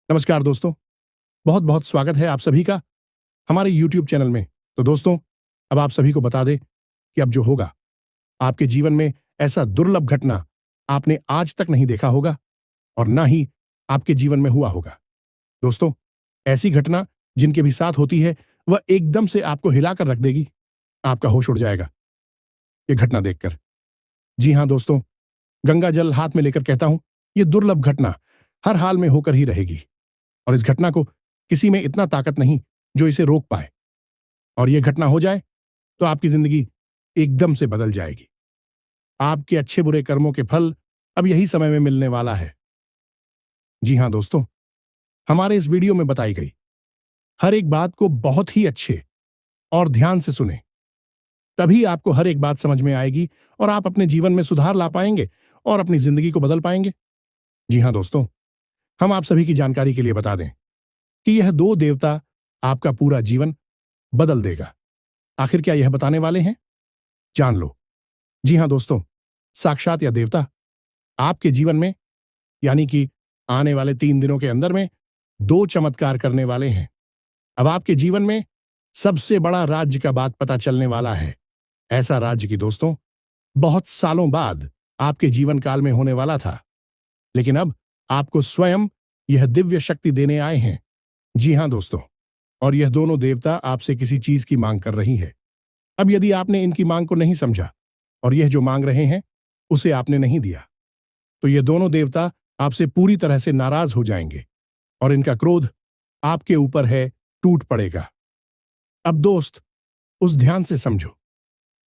नमस्कार दोस्तों, बहुत बहुत स्वागत है आप सभी का हमारे YouTube चैनल में। तो दोस्तों, अब आप सभी को बता दें कि अब जो होगा आपके जीवन में ऐसा दुर्लभ घटना आपने आज तक नहीं देखा होगा और ना ही आपके जीवन में हुआ होगा। दोस्तों, ऐसी घटना जिनके भी साथ होती है वह एकदम से आपको हिलाकर रख देगी, आपका होश उड़ जाएगा ये घटना देखकर। जी हाँ दोस्तों, गंगा जल हाथ में लेकर कहता हूं, ये दुर्लभ घटना हर हाल में होकर ही रहेगी और इस घटना को किसी में इतना ताकत नहीं जो इसे रोक पाए। और यह घटना हो जाए तो आपकी जिंदगी एकदम से बदल जाएगी। आपके अच्छे बुरे कर्मों के फल अब यही समय में मिलने वाला है। जी हां दोस्तों, हमारे इस वीडियो में बताई गई हर एक बात को बहुत ही अच्छे और ध्यान से सुने, तभी आपको हर एक बात समझ में आएगी और आप अपने जीवन में सुधार ला पाएंगे और अपनी जिंदगी को बदल पाएंगे। जी हां दोस्तों, हम आप सभी की जानकारी के लिए बता दें कि यह दो देवता आपका पूरा जीवन बदल देगा। आखिर क्या यह बताने वाले हैं? जान लो। जी हां दोस्तों, साक्षात या देवता आपके जीवन में यानी कि आने वाले 3 दिनों के अंदर में दो चमत्कार करने वाले हैं। अब आपके जीवन में सबसे बड़ा राज्य का बात पता चलने वाला है। ऐसा राज्य की दोस्तों बहुत सालों बाद आपके जीवन काल में होने वाला था, लेकिन अब आपको स्वयं यह दिव्य शक्ति देने आए हैं। जी हां दोस्तों, और यह दोनों देवता आपसे किसी चीज की मांग कर रही है। अब यदि आपने इनकी मांग को नहीं समझा और यह जो मांग रहे हैं उसे आपने नहीं दिया, तो ये दोनों देवता आपसे पूरी तरह से नाराज हो जाएंगे और इनका क्रोध आपके ऊपर है टूट पड़ेगा। अब दोस्त, उस ध्यान से समझो,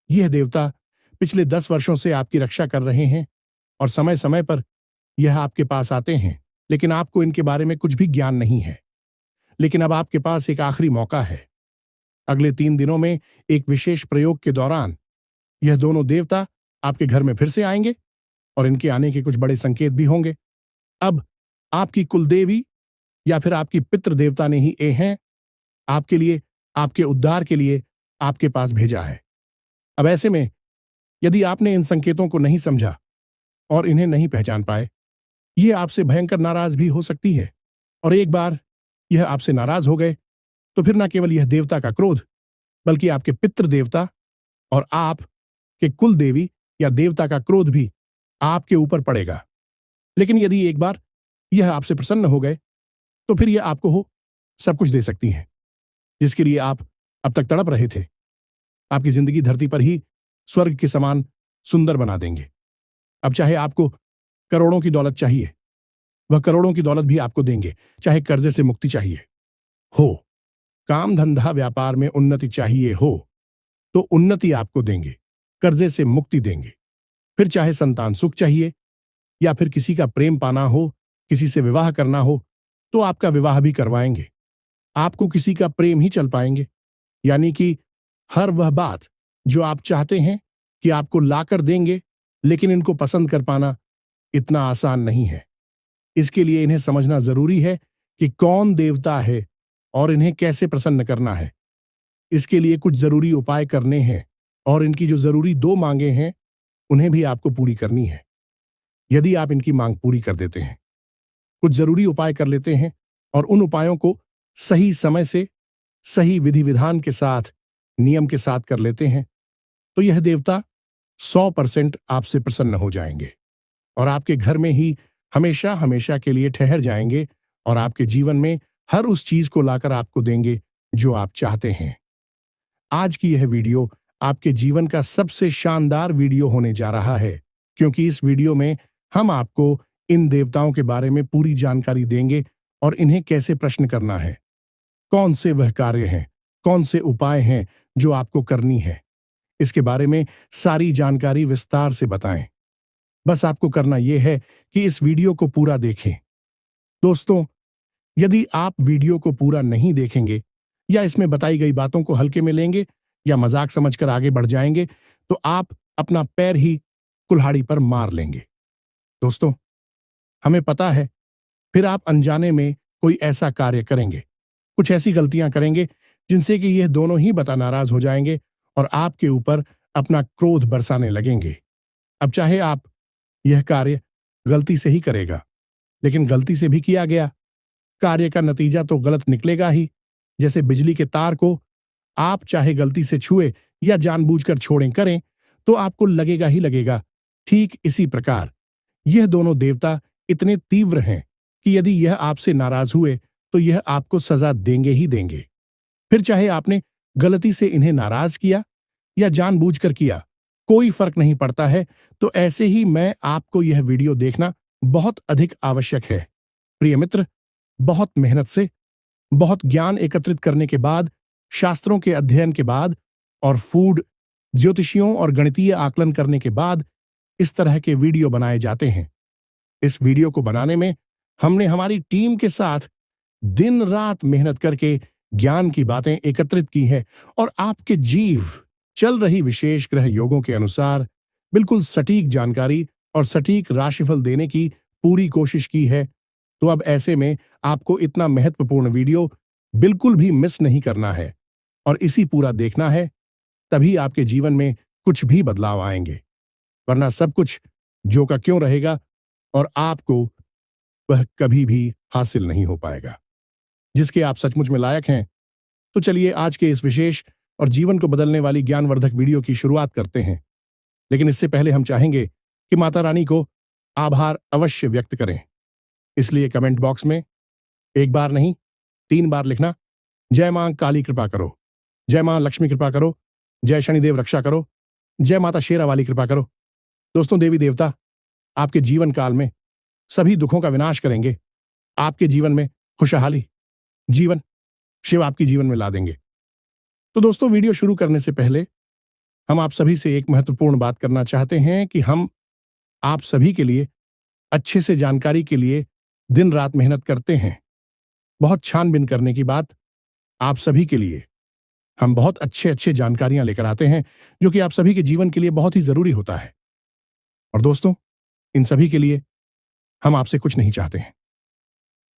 यह देवता पिछले 10 वर्षों से आपकी रक्षा कर रहे हैं और समय समय पर यह आपके पास आते हैं, लेकिन आपको इनके बारे में कुछ भी ज्ञान नहीं है। लेकिन अब आपके पास एक आखिरी मौका है। अगले 3 दिनों में एक विशेष प्रयोग के दौरान यह दोनों देवता आपके घर में फिर से आएंगे और इनके आने के कुछ बड़े संकेत भी होंगे। अब आपकी कुलदेवी या फिर आपकी पितृ देवता ने ही हैं आपके लिए, आपके उद्धार के लिए आपके पास भेजा है। अब ऐसे में यदि आपने इन संकेतों को नहीं समझा और इन्हें नहीं पहचान पाए, यह आपसे भयंकर नाराज भी हो सकती है। और एक बार यह आपसे नाराज हो गए तो फिर न केवल यह देवता का क्रोध बल्कि आपके पितृ देवता और आप के कुल देवी या देवता का क्रोध भी आपके ऊपर पड़ेगा। लेकिन यदि एक बार यह आपसे प्रसन्न हो गए तो फिर यह आपको सब कुछ दे सकती हैं जिसके लिए आप अब तक तड़प रहे थे। आपकी जिंदगी धरती पर ही स्वर्ग के समान सुंदर बना देंगे। अब चाहे आपको करोड़ों की दौलत चाहिए, वह करोड़ों की दौलत भी आपको देंगे। चाहे कर्जे से मुक्ति चाहिए हो, काम धंधा व्यापार में उन्नति चाहिए हो, तो उन्नति आपको देंगे, कर्जे से मुक्ति देंगे। फिर चाहे संतान सुख चाहिए या फिर किसी का प्रेम पाना हो, किसी से विवाह करना हो, तो आपका विवाह भी करवाएंगे। आपको किसी का प्रेम ही चल पाएंगे। यानी कि हर वह बात जो आप चाहते हैं कि आपको लाकर देंगे, लेकिन इनको पसंद कर पाना इतना आसान नहीं है। इसके लिए इन्हें समझना जरूरी है कि कौन देवता है और इन्हें कैसे प्रसन्न करना है। इसके लिए कुछ जरूरी उपाय करने हैं और इनकी जो जरूरी 2 मांगे हैं उन्हें भी आपको पूरी करनी है। यदि आप इनकी मांग पूरी कर देते हैं, कुछ जरूरी उपाय कर लेते हैं और उन उपायों को सही समय से, सही विधि विधान के साथ, नियम के साथ कर लेते हैं, तो यह देवता 100% आपसे प्रसन्न हो जाएंगे और आपके घर में ही हमेशा हमेशा के लिए ठहर जाएंगे और आपके जीवन में हर उस चीज को लाकर आपको देंगे जो आप चाहते हैं। आज की यह वीडियो आपके जीवन का सबसे शानदार वीडियो होने जा रहा है, क्योंकि इस वीडियो में हम आपको इन देवताओं के बारे में पूरी जानकारी देंगे और इन्हें कैसे प्रश्न करना है, कौन से वह कार्य हैं, कौन से उपाय हैं जो आपको करनी है। इसके बारे में सारी जानकारी विस्तार से बताएं। बस आपको करना यह है कि इस वीडियो को पूरा देखें। दोस्तों, यदि आप वीडियो को पूरा नहीं देखेंगे या इसमें बताई गई बातों को हल्के में लेंगे या मजाक समझकर आगे बढ़ जाएंगे, तो आप अपना पैर ही कुल्हाड़ी पर मार लेंगे। दोस्तों, हमें पता है फिर आप अनजाने में कोई ऐसा कार्य करेंगे, कुछ ऐसी गलतियां करेंगे जिनसे कि यह दोनों ही बता नाराज हो जाएंगे और आपके ऊपर अपना क्रोध बरसाने लगेंगे। अब चाहे आप यह कार्य गलती से ही करेगा, लेकिन गलती से भी किया गया, कार्य का नतीजा तो गलत निकलेगा ही। जैसे बिजली के तार को आप चाहे गलती से छुए या जानबूझकर छोड़ें करें तो आपको लगेगा ही लगेगा। ठीक इसी प्रकार यह दोनों देवता इतने तीव्र हैं कि यदि यह आपसे नाराज हुए तो यह आपको सजा देंगे ही देंगे। फिर चाहे आपने गलती से इन्हें नाराज किया या जानबूझकर किया, कोई फर्क नहीं पड़ता है। तो ऐसे ही मैं आपको यह वीडियो देखना बहुत अधिक आवश्यक है। प्रिय मित्र, बहुत मेहनत से, बहुत ज्ञान एकत्रित करने के बाद, शास्त्रों के अध्ययन के बाद और फूड, ज्योतिषियों और गणितीय आकलन करने के बाद इस तरह के वीडियो बनाए जाते हैं। इस वीडियो को बनाने में हमने हमारी टीम के साथ दिन रात मेहनत करके ज्ञान की बातें एकत्रित की हैं और आपके जीव चल रही विशेष ग्रह योगों के अनुसार बिल्कुल सटीक जानकारी और सटीक राशिफल देने की पूरी कोशिश की है। तो अब ऐसे में आपको इतना महत्वपूर्ण वीडियो बिल्कुल भी मिस नहीं करना है और इसी पूरा देखना है, तभी आपके जीवन में कुछ भी बदलाव आएंगे। वरना सब कुछ जो का क्यों रहेगा और आपको वह कभी भी हासिल नहीं हो पाएगा जिसके आप सचमुच में लायक हैं। तो चलिए आज के इस विशेष और जीवन को बदलने वाली ज्ञानवर्धक वीडियो की शुरुआत करते हैं। लेकिन इससे पहले हम चाहेंगे कि माता रानी को आभार अवश्य व्यक्त करें। इसलिए कमेंट बॉक्स में एक बार नहीं 3 बार लिखना, जय मां काली कृपा करो, जय मां लक्ष्मी कृपा करो, जय शनिदेव रक्षा करो, जय माता शेरा वाली कृपा करो। दोस्तों, देवी देवता आपके जीवन काल में सभी दुखों का विनाश करेंगे। आपके जीवन में खुशहाली, जीवन, शिव आपकी जीवन में ला देंगे। तो दोस्तों, वीडियो शुरू करने से पहले हम आप सभी से एक महत्वपूर्ण बात करना चाहते हैं कि हम आप सभी के लिए अच्छे से जानकारी के लिए दिन रात मेहनत करते हैं। बहुत छानबीन करने की बात, आप सभी के लिए हम बहुत अच्छे जानकारियां लेकर आते हैं जो कि आप सभी के जीवन के लिए बहुत ही जरूरी होता है। और दोस्तों, इन सभी के लिए हम आपसे कुछ नहीं चाहते हैं।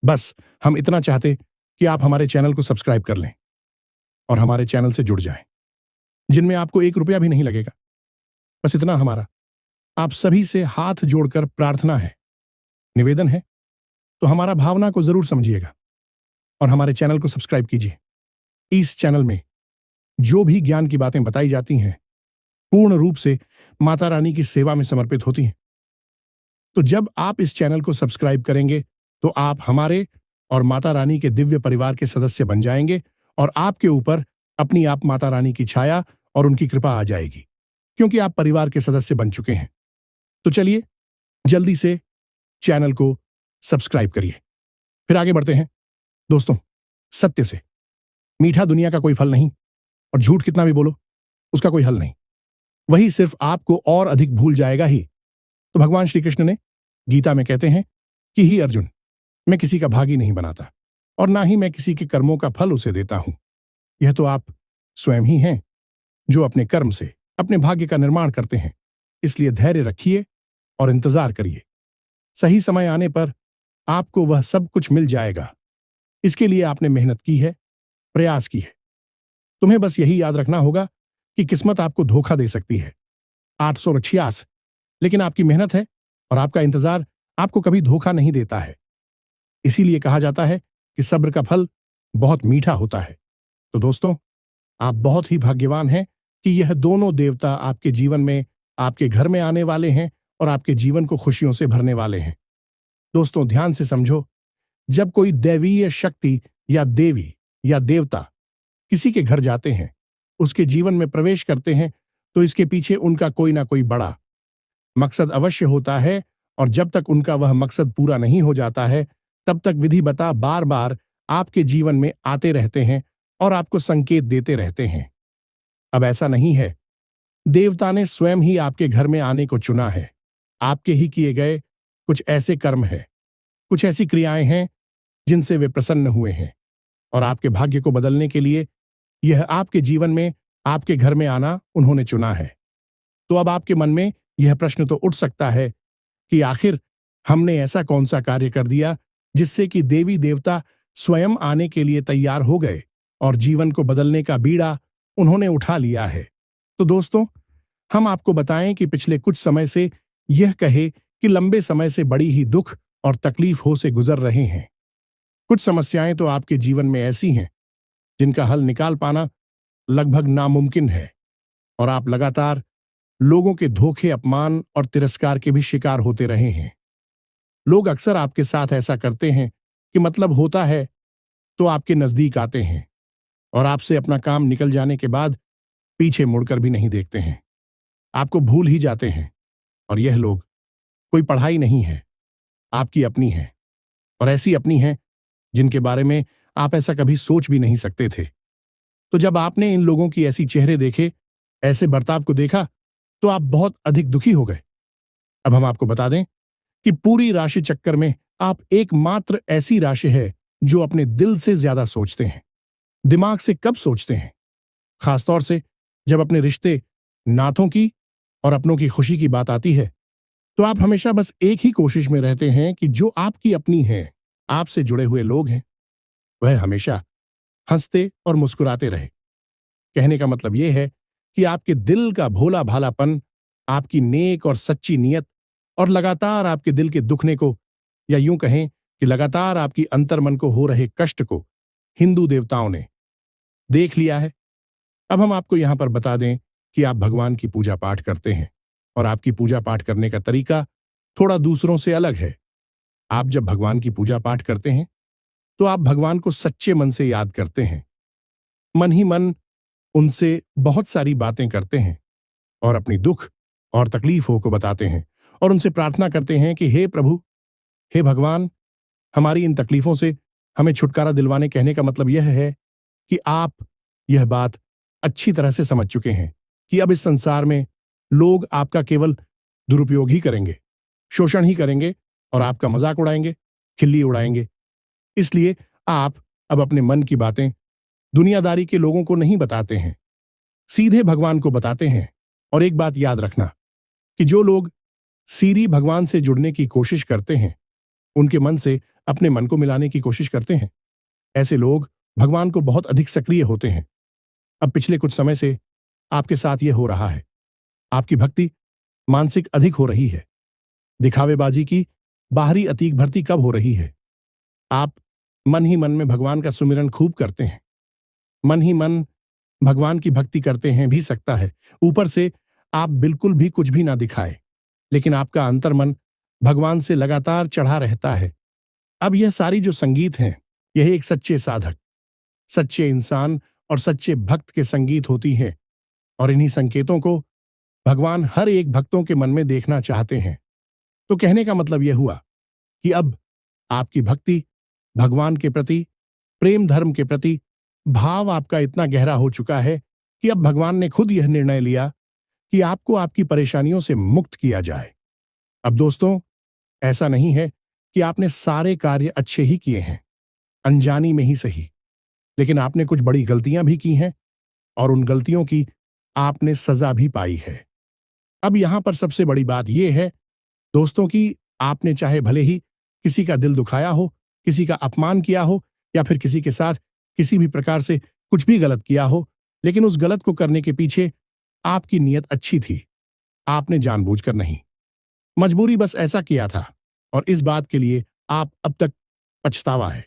बस हम इतना चाहते कि आप हमारे चैनल को सब्सक्राइब कर लें और हमारे चैनल से जुड़ जाएं, जिनमें आपको 1 रुपया भी नहीं लगेगा। बस इतना हमारा आप सभी से हाथ जोड़कर प्रार्थना है, निवेदन है। तो हमारा भावना को जरूर समझिएगा और हमारे चैनल को सब्सक्राइब कीजिए। इस चैनल में जो भी ज्ञान की बातें बताई जाती हैं पूर्ण रूप से माता रानी की सेवा में समर्पित होती हैं। तो जब आप इस चैनल को सब्सक्राइब करेंगे तो आप हमारे और माता रानी के दिव्य परिवार के सदस्य बन जाएंगे और आपके ऊपर अपनी आप माता रानी की छाया और उनकी कृपा आ जाएगी, क्योंकि आप परिवार के सदस्य बन चुके हैं। तो चलिए जल्दी से चैनल को सब्सक्राइब करिए। फिर आगे बढ़ते हैं। दोस्तों, सत्य से मीठा दुनिया का कोई फल नहीं और झूठ कितना भी बोलो उसका कोई हल नहीं। वही सिर्फ आपको और अधिक भूल जाएगा ही। तो भगवान श्री कृष्ण ने गीता में कहते हैं कि ही अर्जुन, मैं किसी का भागी नहीं बनाता और ना ही मैं किसी के कर्मों का फल उसे देता हूं। यह तो आप स्वयं ही हैं जो अपने कर्म से अपने भाग्य का निर्माण करते हैं। इसलिए धैर्य रखिए और इंतजार करिए। सही समय आने पर आपको वह सब कुछ मिल जाएगा। इसके लिए आपने मेहनत की है, प्रयास की है। तुम्हें बस यही याद रखना होगा कि किस्मत आपको धोखा दे सकती है 886, लेकिन आपकी मेहनत है और आपका इंतजार आपको कभी धोखा नहीं देता है। इसीलिए कहा जाता है कि सब्र का फल बहुत मीठा होता है। तो दोस्तों, आप बहुत ही भाग्यवान हैं कि यह दोनों देवता आपके जीवन में, आपके घर में आने वाले हैं और आपके जीवन को खुशियों से भरने वाले हैं। दोस्तों, ध्यान से समझो, जब कोई दैवीय शक्ति या देवी या देवता किसी के घर जाते हैं, उसके जीवन में प्रवेश करते हैं, तो इसके पीछे उनका कोई ना कोई बड़ा मकसद अवश्य होता है। और जब तक उनका वह मकसद पूरा नहीं हो जाता है, तब तक विधिवता बार बार आपके जीवन में आते रहते हैं और आपको संकेत देते रहते हैं। अब ऐसा नहीं है, देवता ने स्वयं ही आपके घर में आने को चुना है। आपके ही किए गए कुछ ऐसे कर्म हैं, कुछ ऐसी क्रियाएं हैं जिनसे वे प्रसन्न हुए हैं और आपके भाग्य को बदलने के लिए यह आपके जीवन में, आपके घर में आना उन्होंने चुना है। तो अब आपके मन में यह प्रश्न तो उठ सकता है कि आखिर हमने ऐसा कौन सा कार्य कर दिया जिससे कि देवी देवता स्वयं आने के लिए तैयार हो गए और जीवन को बदलने का बीड़ा उन्होंने उठा लिया है। तो दोस्तों, हम आपको बताएं कि पिछले कुछ समय से यह कहे कि लंबे समय से बड़ी ही दुख और तकलीफों से गुजर रहे हैं। कुछ समस्याएं तो आपके जीवन में ऐसी हैं जिनका हल निकाल पाना लगभग नामुमकिन है, और आप लगातार लोगों के धोखे, अपमान और तिरस्कार के भी शिकार होते रहे हैं। लोग अक्सर आपके साथ ऐसा करते हैं कि मतलब होता है तो आपके नजदीक आते हैं और आपसे अपना काम निकल जाने के बाद पीछे मुड़कर भी नहीं देखते हैं, आपको भूल ही जाते हैं। और यह लोग कोई पढ़ाई नहीं है, आपकी अपनी है, और ऐसी अपनी है जिनके बारे में आप ऐसा कभी सोच भी नहीं सकते थे। तो जब आपने इन लोगों की ऐसी चेहरे देखे, ऐसे बर्ताव को देखा, तो आप बहुत अधिक दुखी हो गए। अब हम आपको बता दें कि पूरी राशि चक्कर में आप एकमात्र ऐसी राशि है जो अपने दिल से ज्यादा सोचते हैं। दिमाग से कब सोचते हैं? खासतौर से जब अपने रिश्ते, नातों की और अपनों की खुशी की बात आती है, तो आप हमेशा बस एक ही कोशिश में रहते हैं कि जो आपकी अपनी है, आपसे जुड़े हुए लोग हैं, वह हमेशा हंसते और मुस्कुराते रहे। कहने का मतलब यह है कि आपके दिल का भोला भालापन, आपकी नेक और सच्ची नीयत और लगातार आपके दिल के दुखने को, या यूं कहें कि लगातार आपकी अंतर्मन को हो रहे कष्ट को हिंदू देवताओं ने देख लिया है। अब हम आपको यहां पर बता दें कि आप भगवान की पूजा पाठ करते हैं, और आपकी पूजा पाठ करने का तरीका थोड़ा दूसरों से अलग है। आप जब भगवान की पूजा पाठ करते हैं तो आप भगवान को सच्चे मन से याद करते हैं, मन ही मन उनसे बहुत सारी बातें करते हैं और अपनी दुख और तकलीफों को बताते हैं और उनसे प्रार्थना करते हैं कि हे प्रभु, हे भगवान, हमारी इन तकलीफों से हमें छुटकारा दिलवाने। कहने का मतलब यह है कि आप यह बात अच्छी तरह से समझ चुके हैं कि अब इस संसार में लोग आपका केवल दुरुपयोग ही करेंगे, शोषण ही करेंगे और आपका मजाक उड़ाएंगे, खिल्ली उड़ाएंगे। इसलिए आप अब अपने मन की बातें दुनियादारी के लोगों को नहीं बताते हैं, सीधे भगवान को बताते हैं। और एक बात याद रखना कि जो लोग सीरी भगवान से जुड़ने की कोशिश करते हैं, उनके मन से अपने मन को मिलाने की कोशिश करते हैं, ऐसे लोग भगवान को बहुत अधिक सक्रिय होते हैं। अब पिछले कुछ समय से आपके साथ यह हो रहा है। आपकी भक्ति मानसिक अधिक हो रही है। दिखावेबाजी की बाहरी अतीक भर्ती कब हो रही है? आप मन ही मन में भगवान का सुमिरन खूब करते हैं, मन ही मन भगवान की भक्ति करते हैं भी सकता है। ऊपर से आप बिल्कुल भी कुछ भी ना दिखाए, लेकिन आपका अंतर्मन भगवान से लगातार चढ़ा रहता है। अब यह सारी जो संगीत हैं, यह एक सच्चे साधक, सच्चे इंसान और सच्चे भक्त के संगीत होती हैं, और इन्हीं संकेतों को भगवान हर एक भक्तों के मन में देखना चाहते हैं। तो कहने का मतलब यह हुआ कि अब आपकी भक्ति भगवान के प्रति, प्रेम धर्म के प्रति भाव आपका इतना गहरा हो चुका है कि अब भगवान ने खुद यह निर्णय लिया कि आपको आपकी परेशानियों से मुक्त किया जाए। अब दोस्तों, ऐसा नहीं है कि आपने सारे कार्य अच्छे ही किए हैं, अनजानी में ही सही, लेकिन आपने कुछ बड़ी गलतियां भी की हैं और उन गलतियों की आपने सजा भी पाई है। अब यहां पर सबसे बड़ी बात यह है दोस्तों कि आपने चाहे भले ही किसी का दिल दुखाया हो, किसी का अपमान किया हो, या फिर किसी के साथ किसी भी प्रकार से कुछ भी गलत किया हो, लेकिन उस गलत को करने के पीछे आपकी नीयत अच्छी थी। आपने जानबूझकर नहीं, मजबूरी बस ऐसा किया था, और इस बात के लिए आप अब तक पछतावा है।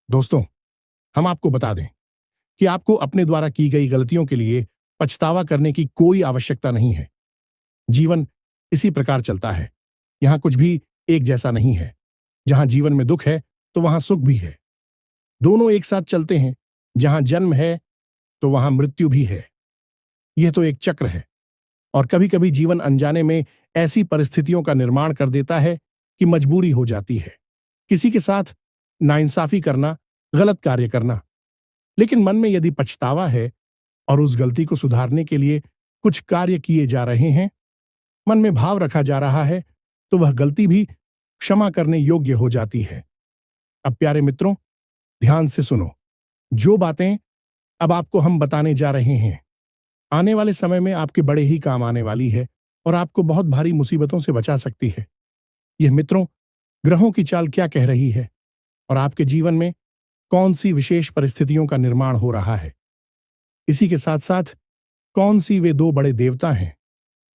दोस्तों, हम आपको बता दें कि आपको अपने द्वारा की गई गलतियों के लिए पछतावा करने की कोई आवश्यकता नहीं है। जीवन इसी प्रकार चलता है। यहां कुछ भी एक जैसा नहीं है। जहां जीवन में दुख है तो वहां सुख भी है। दोनों एक साथ चलते हैं। जहां जन्म है तो वहां मृत्यु भी है। यह तो एक चक्र है, और कभी कभी जीवन अनजाने में ऐसी परिस्थितियों का निर्माण कर देता है कि मजबूरी हो जाती है किसी के साथ नाइंसाफी करना, गलत कार्य करना। लेकिन मन में यदि पछतावा है और उस गलती को सुधारने के लिए कुछ कार्य किए जा रहे हैं, मन में भाव रखा जा रहा है, तो वह गलती भी क्षमा करने योग्य हो जाती है। अब प्यारे मित्रों, ध्यान से सुनो। जो बातें अब आपको हम बताने जा रहे हैं, आने वाले समय में आपके बड़े ही काम आने वाली है और आपको बहुत भारी मुसीबतों से बचा सकती है। यह मित्रों, ग्रहों की चाल क्या कह रही है और आपके जीवन में कौन सी विशेष परिस्थितियों का निर्माण हो रहा है। इसी के साथ साथ कौन सी वे दो बड़े देवता हैं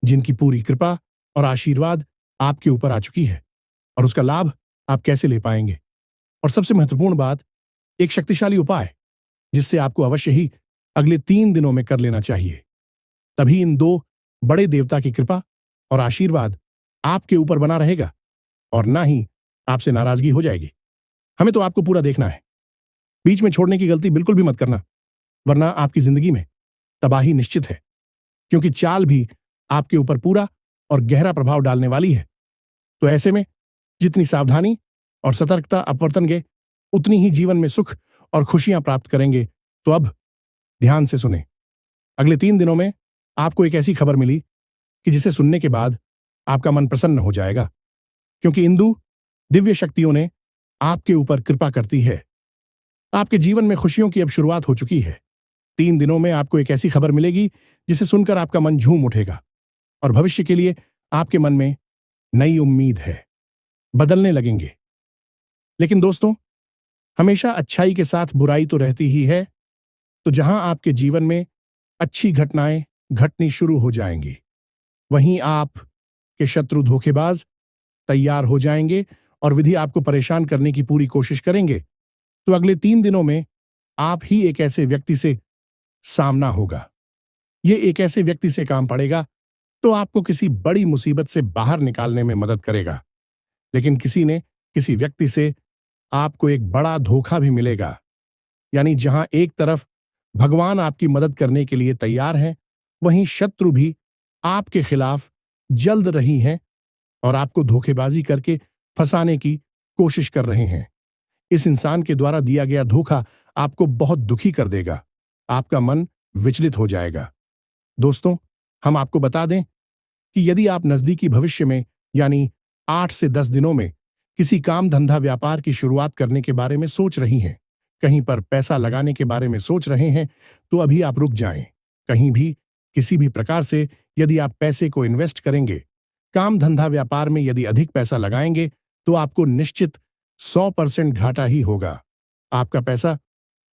जिनकी पूरी कृपा और आशीर्वाद आपके ऊपर आ चुकी है, और उसका लाभ आप कैसे ले पाएंगे। और सबसे महत्वपूर्ण बात एक शक्तिशाली उपाय जिससे आपको अवश्य ही अगले 3 दिनों में कर लेना चाहिए। तभी इन 2 बड़े देवता की कृपा और आशीर्वाद आपके ऊपर बना रहेगा और ना ही आपसे नाराजगी हो जाएगी। हमें तो आपको पूरा देखना है। बीच में छोड़ने की गलती बिल्कुल भी मत करना, वरना आपकी जिंदगी में तबाही निश्चित है, क्योंकि चाल भी आपके ऊपर पूरा और गहरा प्रभाव डालने वाली है। तो ऐसे में जितनी सावधानी और सतर्कता आप बरतेंगे, उतनी ही जीवन में सुख और खुशियां प्राप्त करेंगे। तो अब ध्यान से सुने। अगले 3 दिनों में आपको एक ऐसी खबर मिली कि जिसे सुनने के बाद आपका मन प्रसन्न हो जाएगा, क्योंकि इंदु दिव्य शक्तियों ने आपके ऊपर कृपा करती है। आपके जीवन में खुशियों की अब शुरुआत हो चुकी है। 3 दिनों में आपको एक ऐसी खबर मिलेगी जिसे सुनकर आपका मन झूम उठेगा और भविष्य के लिए आपके मन में नई उम्मीद है, बदलने लगेंगे। लेकिन दोस्तों, हमेशा अच्छाई के साथ बुराई तो रहती ही है। तो जहां आपके जीवन में अच्छी घटनाएं घटनी शुरू हो जाएंगी, वहीं आप के शत्रु धोखेबाज तैयार हो जाएंगे और विधि आपको परेशान करने की पूरी कोशिश करेंगे। तो अगले 3 दिनों में आप ही एक ऐसे व्यक्ति से सामना होगा। ये एक ऐसे व्यक्ति से काम पड़ेगा तो आपको किसी बड़ी मुसीबत से बाहर निकालने में मदद करेगा। लेकिन किसी व्यक्ति से आपको एक बड़ा धोखा भी मिलेगा। यानी जहां एक तरफ भगवान आपकी मदद करने के लिए तैयार हैं, वहीं शत्रु भी आपके खिलाफ जल्द रही हैं और आपको धोखेबाजी करके फंसाने की कोशिश कर रहे हैं। इस इंसान के द्वारा दिया गया धोखा आपको बहुत दुखी कर देगा। आपका मन विचलित हो जाएगा। दोस्तों, हम आपको बता दें कि यदि आप नजदीकी भविष्य में यानी 8 से 10 दिनों में किसी काम धंधा व्यापार की शुरुआत करने के बारे में सोच रही हैं, कहीं पर पैसा लगाने के बारे में सोच रहे हैं, तो अभी आप रुक जाएं। कहीं भी किसी भी प्रकार से यदि आप पैसे को इन्वेस्ट करेंगे, काम धंधा व्यापार में यदि अधिक पैसा लगाएंगे, तो आपको निश्चित 100% घाटा ही होगा। आपका पैसा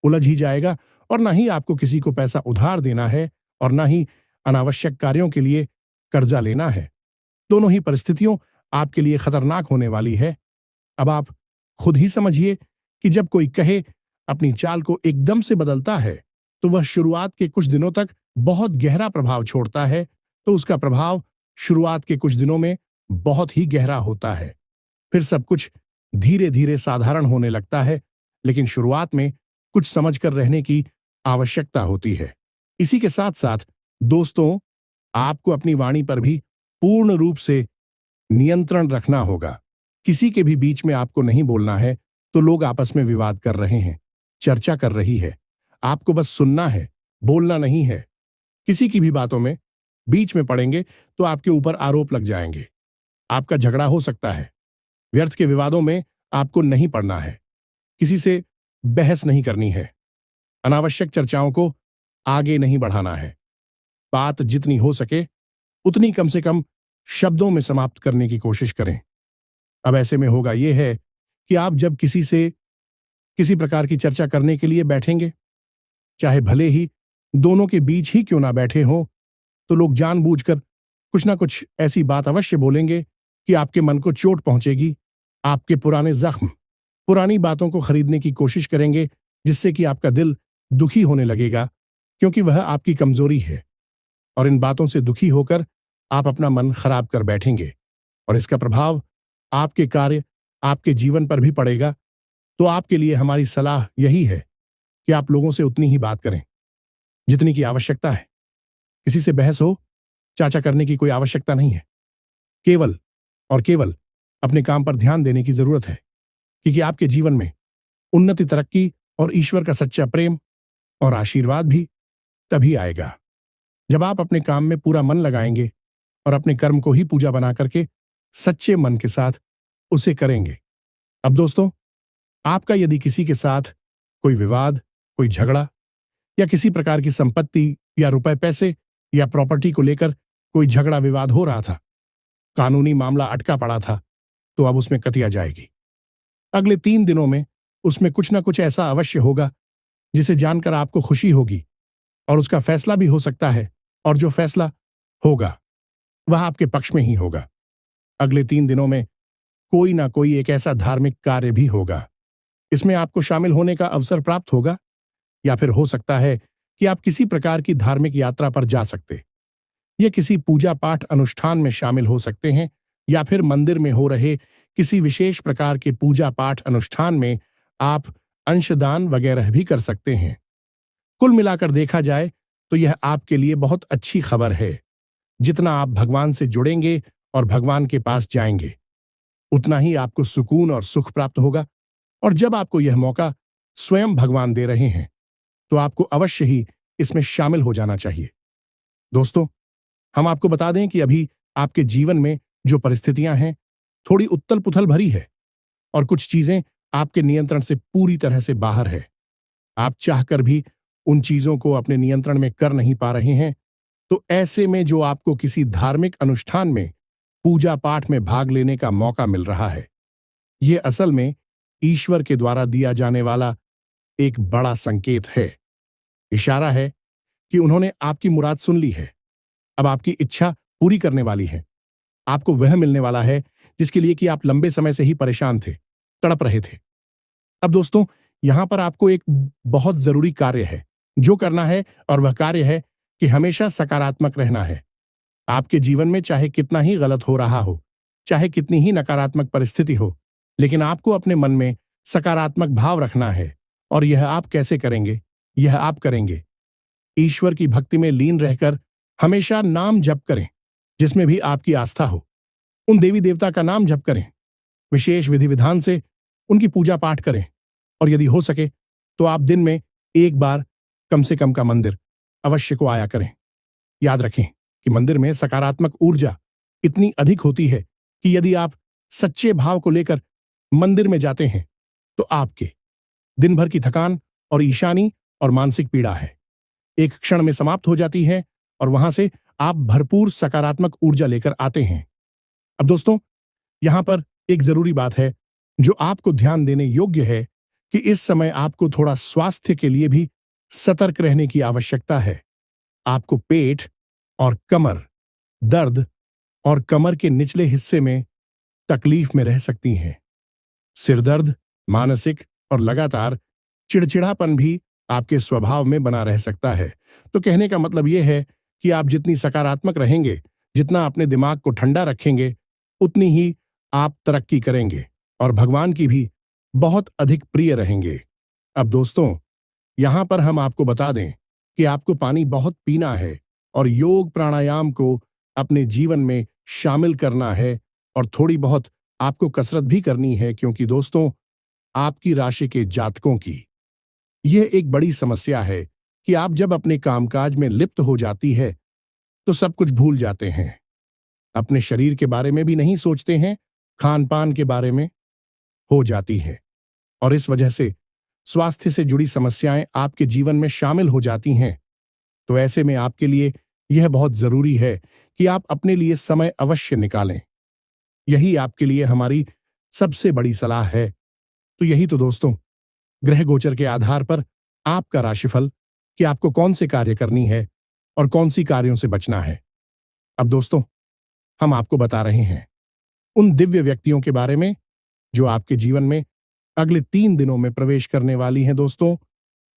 उलझ ही जाएगा और ना ही आपको किसी को पैसा उधार देना है और ना ही अनावश्यक कार्यों के लिए कर्जा लेना है। दोनों ही परिस्थितियों आपके लिए खतरनाक होने वाली है। अब आप खुद ही समझिए कि जब कोई कहे अपनी चाल को एकदम से बदलता है, तो वह शुरुआत के कुछ दिनों तक बहुत गहरा प्रभाव छोड़ता है। तो उसका प्रभाव शुरुआत के कुछ दिनों में बहुत ही गहरा होता है। फिर सब कुछ धीरे धीरे साधारण होने लगता है, लेकिन शुरुआत में कुछ समझकर रहने की आवश्यकता होती है। इसी के साथ साथ दोस्तों, आपको अपनी वाणी पर भी पूर्ण रूप से नियंत्रण रखना होगा। किसी के भी बीच में आपको नहीं बोलना है। तो लोग आपस में विवाद कर रहे हैं, चर्चा कर रही है, आपको बस सुनना है, बोलना नहीं है। किसी की भी बातों में बीच में पड़ेंगे तो आपके ऊपर आरोप लग जाएंगे, आपका झगड़ा हो सकता है। व्यर्थ के विवादों में आपको नहीं पड़ना है, किसी से बहस नहीं करनी है, अनावश्यक चर्चाओं को आगे नहीं बढ़ाना है। बात जितनी हो सके उतनी कम से कम शब्दों में समाप्त करने की कोशिश करें। अब ऐसे में होगा यह है कि आप जब किसी से किसी प्रकार की चर्चा करने के लिए बैठेंगे, चाहे भले ही दोनों के बीच ही क्यों ना बैठे हों, तो लोग जानबूझकर कुछ ना कुछ ऐसी बात अवश्य बोलेंगे कि आपके मन को चोट पहुंचेगी। आपके पुराने जख्म, पुरानी बातों को खरीदने की कोशिश करेंगे, जिससे कि आपका दिल दुखी होने लगेगा, क्योंकि वह आपकी कमजोरी है। और इन बातों से दुखी होकर आप अपना मन खराब कर बैठेंगे और इसका प्रभाव आपके कार्य, आपके जीवन पर भी पड़ेगा। तो आपके लिए हमारी सलाह यही है कि आप लोगों से उतनी ही बात करें जितनी की आवश्यकता है। किसी से बहस हो, चाचा करने की कोई आवश्यकता नहीं है। केवल और केवल अपने काम पर ध्यान देने की जरूरत है, क्योंकि आपके जीवन में उन्नति, तरक्की और ईश्वर का सच्चा प्रेम और आशीर्वाद भी तभी आएगा जब आप अपने काम में पूरा मन लगाएंगे और अपने कर्म को ही पूजा बना करके सच्चे मन के साथ उसे करेंगे। अब दोस्तों, आपका यदि किसी के साथ कोई विवाद, कोई झगड़ा या किसी प्रकार की संपत्ति या रुपए पैसे या प्रॉपर्टी को लेकर कोई झगड़ा विवाद हो रहा था, कानूनी मामला अटका पड़ा था, तो अब उसमें कतिया जाएगी। अगले 3 दिनों में उसमें कुछ ना कुछ ऐसा अवश्य होगा जिसे जानकर आपको खुशी होगी और उसका फैसला भी हो सकता है, और जो फैसला होगा वह आपके पक्ष में ही होगा। अगले 3 दिनों में कोई ना कोई एक ऐसा धार्मिक कार्य भी होगा इसमें आपको शामिल होने का अवसर प्राप्त होगा, या फिर हो सकता है कि आप किसी प्रकार की धार्मिक यात्रा पर जा सकते। ये किसी पूजा पाठ अनुष्ठान में शामिल हो सकते हैं, या फिर मंदिर में हो रहे किसी विशेष प्रकार के पूजा पाठ अनुष्ठान में आप अंशदान वगैरह भी कर सकते हैं। कुल मिलाकर देखा जाए तो यह आपके लिए बहुत अच्छी खबर है। जितना आप भगवान से जुड़ेंगे और भगवान के पास जाएंगे, उतना ही आपको सुकून और सुख प्राप्त होगा। और जब आपको यह मौका स्वयं भगवान दे रहे हैं, तो आपको अवश्य ही इसमें शामिल हो जाना चाहिए। दोस्तों, हम आपको बता दें कि अभी आपके जीवन में जो परिस्थितियां हैं, थोड़ी उथल पुथल भरी है और कुछ चीजें आपके नियंत्रण से पूरी तरह से बाहर है। आप चाहकर भी उन चीजों को अपने नियंत्रण में कर नहीं पा रहे हैं। तो ऐसे में जो आपको किसी धार्मिक अनुष्ठान में पूजा पाठ में भाग लेने का मौका मिल रहा है, यह असल में ईश्वर के द्वारा दिया जाने वाला एक बड़ा संकेत है। इशारा है कि उन्होंने आपकी मुराद सुन ली है। अब आपकी इच्छा पूरी करने वाली है। आपको वह मिलने वाला है जिसके लिए कि आप लंबे समय से ही परेशान थे, तड़प रहे थे। अब दोस्तों, यहां पर आपको एक बहुत जरूरी कार्य है जो करना है, और वह कार्य है कि हमेशा सकारात्मक रहना है। आपके जीवन में चाहे कितना ही गलत हो रहा हो, चाहे कितनी ही नकारात्मक परिस्थिति हो, लेकिन आपको अपने मन में सकारात्मक भाव रखना है। और यह आप कैसे करेंगे? यह आप करेंगे ईश्वर की भक्ति में लीन रहकर हमेशा नाम जप करें, जिसमें भी आपकी आस्था हो। उन देवी देवता का नाम जप करें, विशेष विधि विधान से उनकी पूजा पाठ करें, और यदि हो सके तो आप दिन में एक बार कम से कम का मंदिर अवश्य को आया करें। याद रखें कि मंदिर में सकारात्मक ऊर्जा इतनी अधिक होती है कि यदि आप सच्चे भाव को लेकर मंदिर में जाते हैं, तो आपके दिन भर की थकान और ईशानी और मानसिक पीड़ा है एक क्षण में समाप्त हो जाती है, और वहां से आप भरपूर सकारात्मक ऊर्जा लेकर आते हैं। अब दोस्तों, यहां पर एक जरूरी बात है जो आपको ध्यान देने योग्य है कि इस समय आपको थोड़ा स्वास्थ्य के लिए भी सतर्क रहने की आवश्यकता है। आपको पेट और कमर दर्द और कमर के निचले हिस्से में तकलीफ में रह सकती हैं। सिर दर्द, मानसिक और लगातार चिड़चिड़ापन भी आपके स्वभाव में बना रह सकता है। तो कहने का मतलब यह है कि आप जितनी सकारात्मक रहेंगे, जितना अपने दिमाग को ठंडा रखेंगे, उतनी ही आप तरक्की करेंगे और भगवान की भी बहुत अधिक प्रिय रहेंगे। अब दोस्तों, यहां पर हम आपको बता दें कि आपको पानी बहुत पीना है और योग प्राणायाम को अपने जीवन में शामिल करना है, और थोड़ी बहुत आपको कसरत भी करनी है, क्योंकि दोस्तों, आपकी राशि के जातकों की यह एक बड़ी समस्या है कि आप जब अपने कामकाज में लिप्त हो जाती है तो सब कुछ भूल जाते हैं। अपने शरीर के बारे में भी नहीं सोचते हैं, खान पान के बारे में हो जाती है, और इस वजह से स्वास्थ्य से जुड़ी समस्याएं आपके जीवन में शामिल हो जाती हैं। तो ऐसे में आपके लिए यह बहुत जरूरी है कि आप अपने लिए समय अवश्य निकालें। यही आपके लिए हमारी सबसे बड़ी सलाह है। तो यही तो दोस्तों, ग्रह गोचर के आधार पर आपका राशिफल कि आपको कौन से कार्य करनी है और कौन सी कार्यों से बचना है। अब दोस्तों, हम आपको बता रहे हैं उन दिव्य व्यक्तियों के बारे में जो आपके जीवन में अगले 3 दिनों में प्रवेश करने वाली हैं। दोस्तों,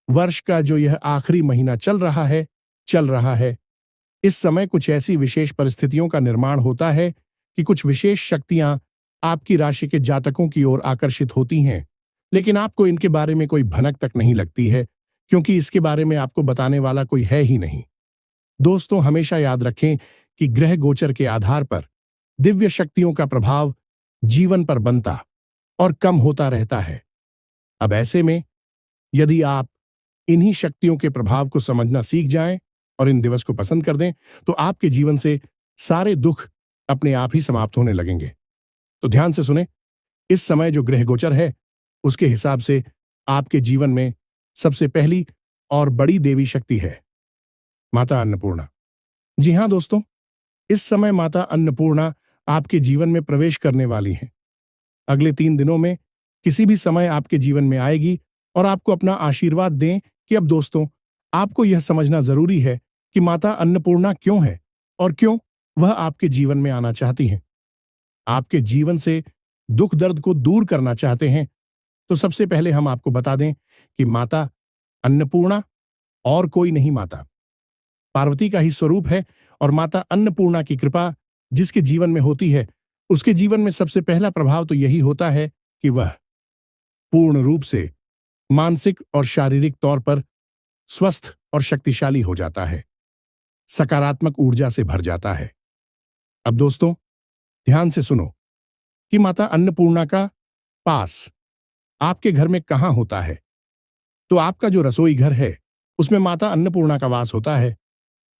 वर्ष का जो यह आखिरी महीना चल रहा है, इस समय कुछ ऐसी विशेष परिस्थितियों का निर्माण होता है कि कुछ विशेष शक्तियां आपकी राशि के जातकों की ओर आकर्षित होती हैं, लेकिन आपको इनके बारे में कोई भनक तक नहीं लगती है, क्योंकि इसके बारे में आपको बताने वाला कोई है ही नहीं। दोस्तों, हमेशा याद रखें कि ग्रह गोचर के आधार पर दिव्य शक्तियों का प्रभाव जीवन पर बनता और कम होता रहता है। अब ऐसे में यदि आप इन्हीं शक्तियों के प्रभाव को समझना सीख जाएं और इन दिवस को पसंद कर दें, तो आपके जीवन से सारे दुख अपने आप ही समाप्त होने लगेंगे। तो ध्यान से सुने, इस समय जो ग्रह गोचर है उसके हिसाब से आपके जीवन में सबसे पहली और बड़ी देवी शक्ति है माता अन्नपूर्णा। जी हां दोस्तों, इस समय माता अन्नपूर्णा आपके जीवन में प्रवेश करने वाली हैं। अगले 3 दिनों में किसी भी समय आपके जीवन में आएगी और आपको अपना आशीर्वाद दें कि अब दोस्तों, आपको यह समझना जरूरी है कि माता अन्नपूर्णा क्यों है और क्यों वह आपके जीवन में आना चाहती हैं। आपके जीवन से दुख दर्द को दूर करना चाहते हैं, तो सबसे पहले हम आपको बता दें कि माता अन्नपूर्णा और कोई नहीं, माता पार्वती का ही स्वरूप है। और माता अन्नपूर्णा की कृपा जिसके जीवन में होती है, उसके जीवन में सबसे पहला प्रभाव तो यही होता है कि वह पूर्ण रूप से मानसिक और शारीरिक तौर पर स्वस्थ और शक्तिशाली हो जाता है, सकारात्मक ऊर्जा से भर जाता है। अब दोस्तों, ध्यान से सुनो कि माता अन्नपूर्णा का पास आपके घर में कहां होता है। तो आपका जो रसोई घर है, उसमें माता अन्नपूर्णा का वास होता है।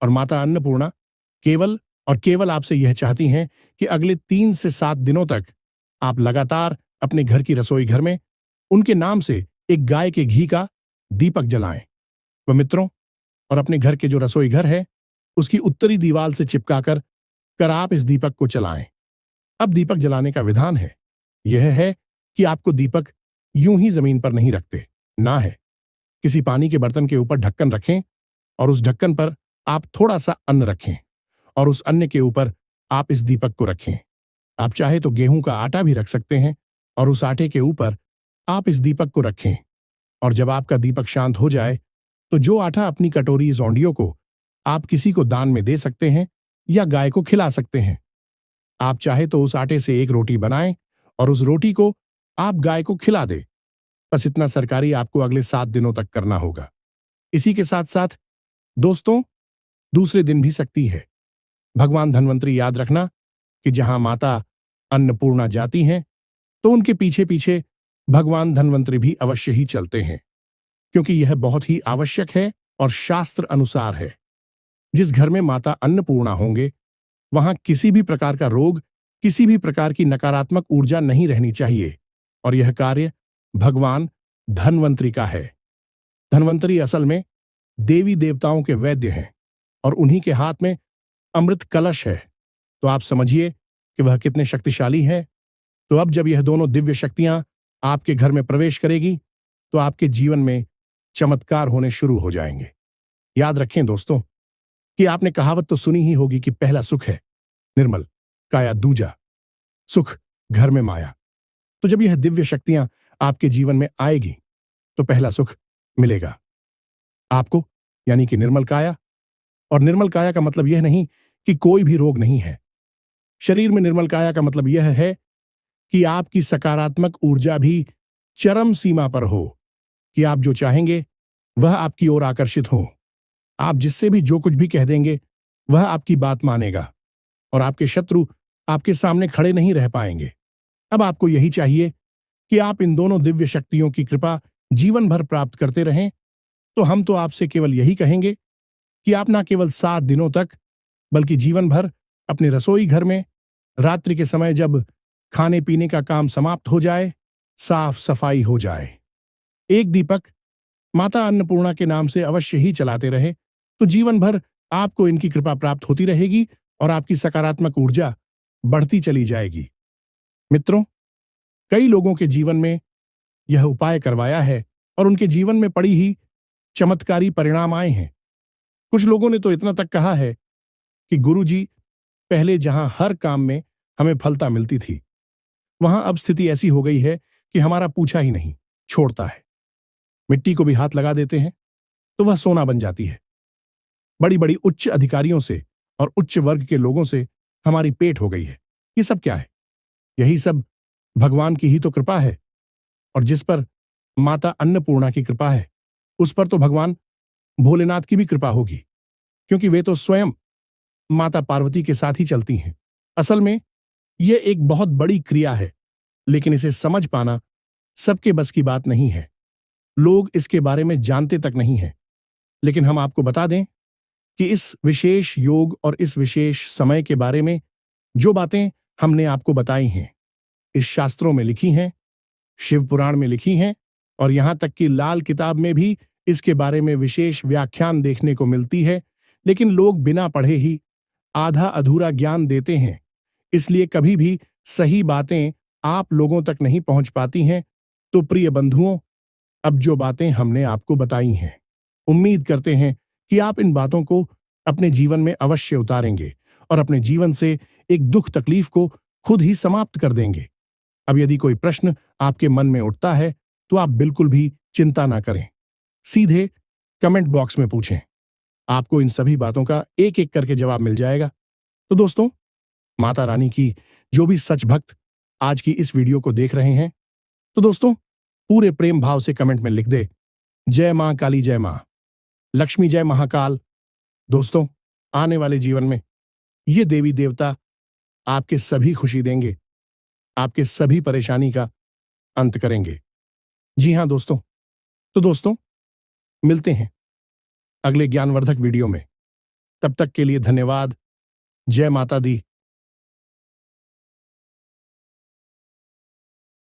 और माता अन्नपूर्णा केवल और केवल आपसे यह चाहती हैं कि अगले 3 से 7 दिनों तक आप लगातार अपने घर की रसोई घर में उनके नाम से एक गाय के घी का दीपक जलाएं। वह मित्रों, और अपने घर के जो रसोई घर है, उसकी उत्तरी दीवार से चिपकाकर आप इस दीपक को जलाएं। अब दीपक जलाने का विधान है यह है कि आपको दीपक यूं ही जमीन पर नहीं रखते, ना है। किसी पानी के बर्तन के ऊपर ढक्कन रखें और उस ढक्कन पर आप थोड़ा सा अन्न रखें और उस अन्न के ऊपर आप इस दीपक को रखें। आप चाहे तो गेहूं का आटा भी रख सकते हैं और उस आटे के ऊपर आप इस दीपक को रखें। और जब आपका दीपक शांत हो जाए तो जो आटा अपनी कटोरी औंधियों को आप किसी को दान में दे सकते हैं या गाय को खिला सकते हैं। आप चाहे तो उस आटे से एक रोटी बनाएं और उस रोटी को आप गाय को खिला दें। बस इतना सरकारी आपको अगले 7 दिनों तक करना होगा। इसी के साथ साथ दोस्तों, दूसरे दिन भी सकती है। भगवान धन्वंतरी याद रखना कि जहां माता अन्नपूर्णा जाती हैं, तो उनके पीछे पीछे भगवान धन्वंतरी भी अवश्य ही चलते हैं, क्योंकि यह बहुत ही आवश्यक है और शास्त्र अनुसार है। जिस घर में माता अन्नपूर्णा होंगे, वहां किसी भी प्रकार का रोग, किसी भी प्रकार की नकारात्मक ऊर्जा नहीं रहनी चाहिए। और यह कार्य भगवान धन्वंतरी का है। धन्वंतरी असल में देवी देवताओं के वैद्य हैं और उन्हीं के हाथ में अमृत कलश है। तो आप समझिए कि वह कितने शक्तिशाली हैं। तो अब जब यह दोनों दिव्य शक्तियां आपके घर में प्रवेश करेगी, तो आपके जीवन में चमत्कार होने शुरू हो जाएंगे। याद रखें दोस्तों कि आपने कहावत तो सुनी ही होगी कि पहला सुख है निर्मल काया, दूजा सुख घर में माया। तो जब यह दिव्य शक्तियां आपके जीवन में आएगी, तो पहला सुख मिलेगा आपको, यानी कि निर्मल काया। और निर्मल काया का मतलब यह नहीं कि कोई भी रोग नहीं है। शरीर में निर्मल काया का मतलब यह है कि आपकी सकारात्मक ऊर्जा भी चरम सीमा पर हो, कि आप जो चाहेंगे वह आपकी ओर आकर्षित हो। आप जिससे भी जो कुछ भी कह देंगे, वह आपकी बात मानेगा और आपके शत्रु आपके सामने खड़े नहीं रह पाएंगे। अब आपको यही चाहिए कि आप इन दोनों दिव्य शक्तियों की कृपा जीवन भर प्राप्त करते रहें। तो हम तो आपसे केवल यही कहेंगे कि आप ना केवल 7 दिनों तक, बल्कि जीवन भर अपने रसोई घर में रात्रि के समय जब खाने पीने का काम समाप्त हो जाए, साफ सफाई हो जाए, एक दीपक माता अन्नपूर्णा के नाम से अवश्य ही चलाते रहे। तो जीवन भर आपको इनकी कृपा प्राप्त होती रहेगी और आपकी सकारात्मक ऊर्जा बढ़ती चली जाएगी। मित्रों, कई लोगों के जीवन में यह उपाय करवाया है और उनके जीवन में पड़ी ही चमत्कारी परिणाम आए हैं। कुछ लोगों ने तो इतना तक कहा है कि गुरुजी, पहले जहां हर काम में हमें फलता मिलती थी, वहां अब स्थिति ऐसी हो गई है कि हमारा पूछा ही नहीं छोड़ता है। मिट्टी को भी हाथ लगा देते हैं तो वह सोना बन जाती है। बड़ी बड़ी उच्च अधिकारियों से और उच्च वर्ग के लोगों से हमारी पेट हो गई है। ये सब क्या है? यही सब भगवान की ही तो कृपा है। और जिस पर माता अन्नपूर्णा की कृपा है, उस पर तो भगवान भोलेनाथ की भी कृपा होगी, क्योंकि वे तो स्वयं माता पार्वती के साथ ही चलती हैं। असल में यह एक बहुत बड़ी क्रिया है, लेकिन इसे समझ पाना सबके बस की बात नहीं है। लोग इसके बारे में जानते तक नहीं है। लेकिन हम आपको बता दें कि इस विशेष योग और इस विशेष समय के बारे में जो बातें हमने आपको बताई हैं, इस शास्त्रों में लिखी हैं, शिव पुराण में लिखी हैं और यहां तक कि लाल किताब में भी इसके बारे में विशेष व्याख्यान देखने को मिलती है। लेकिन लोग बिना पढ़े ही आधा अधूरा ज्ञान देते हैं, इसलिए कभी भी सही बातें आप लोगों तक नहीं पहुंच पाती हैं। तो प्रिय बंधुओं, अब जो बातें हमने आपको बताई हैं, उम्मीद करते हैं कि आप इन बातों को अपने जीवन में अवश्य उतारेंगे और अपने जीवन से एक दुख तकलीफ को खुद ही समाप्त कर देंगे। अब यदि कोई प्रश्न आपके मन में उठता है तो आप बिल्कुल भी चिंता ना करें, सीधे कमेंट बॉक्स में पूछें। आपको इन सभी बातों का एक एक करके जवाब मिल जाएगा। तो दोस्तों, माता रानी की जो भी सच भक्त आज की इस वीडियो को देख रहे हैं, तो दोस्तों पूरे प्रेम भाव से कमेंट में लिख दे, जय मां काली, जय मां लक्ष्मी, जय महाकाल। दोस्तों, आने वाले जीवन में ये देवी देवता आपके सभी खुशी देंगे, आपके सभी परेशानी का अंत करेंगे। जी हां दोस्तों, तो दोस्तों मिलते हैं अगले ज्ञानवर्धक वीडियो में। तब तक के लिए धन्यवाद। जय माता दी।